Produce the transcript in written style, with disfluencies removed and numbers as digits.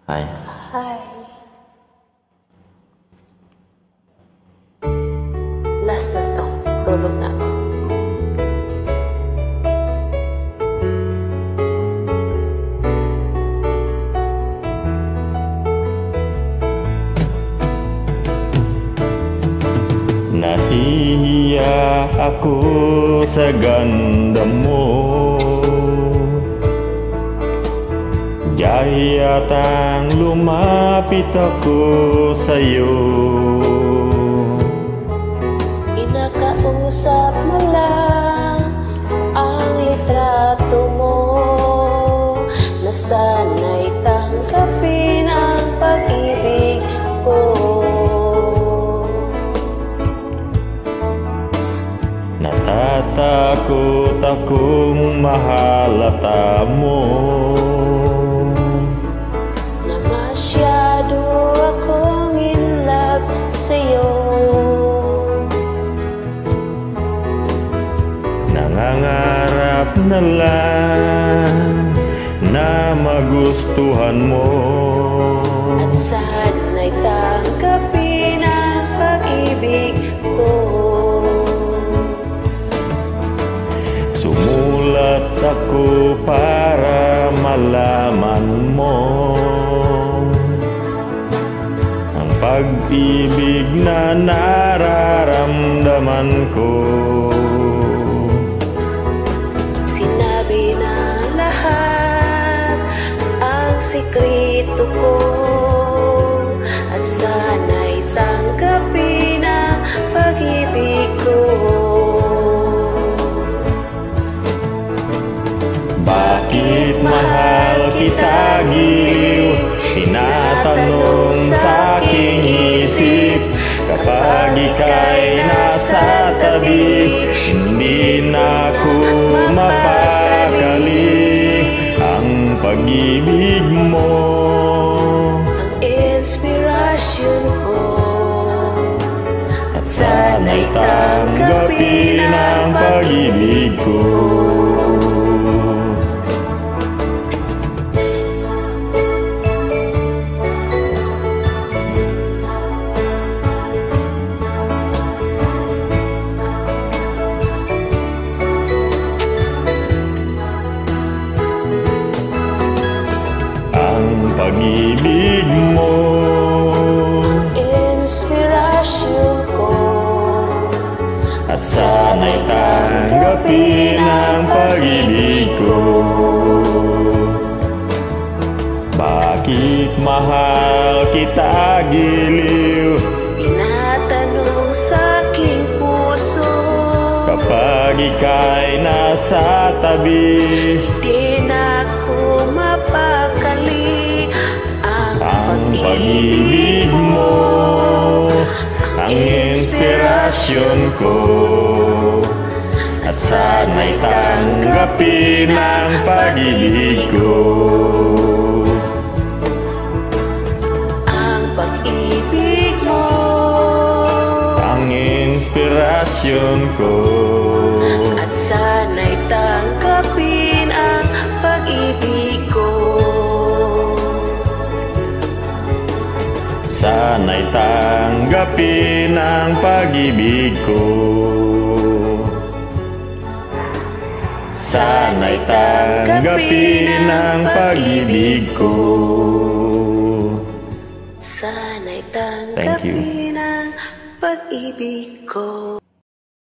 Hi. Hi. Last na to. Tulog na ako. Nahihiya ako sa ganda mo, dahil yatang lumapit ako sa'yo. Inakausap mo lang ang litrato mo, nasanay tanggapin ang pag-ibig ko. Natatakot akong mahalata mo, na masyado akong in love sa'yo. nangangarap na lang na magustuhan mo, At sana'y tanggapin ang pag-ibig ko. Sumulat ako para malaman mo ang pag-ibig na nararamdaman ko. Sinabi na lahat ang sikreto ko, at sana'y tanggapin ang pag-ibig ko. Bakit mahal kita giliw? Tinatanong sa aking isip, kapag ika'y nasa tabi, hindi na ako mapakali. Ang pag-ibig mo, Ang inspirasyon ko, at sana'y tanggapin ang pag-ibig ko. Pag-ibig mo, inspirasyon ko, at sana'y tanggapin ang pag-ibig ko. Bakit mahal kita giliw? tinatanong sa'king puso, Kapag ika'y nasa tabi, di na ako mapakali. ang pag-ibig mo, ang inspirasyon ko, at sana'y tanggapin ang pag-ibig ko. Ang pag-ibig mo, Ang inspirasyon ko, at sana'y tanggapin ang pag-ibig ko. sana'y tanggapin ang pag-ibig ko. Sana'y tanggapin ang pag-ibig ko. Sana'y tanggapin ang pag-ibig ko.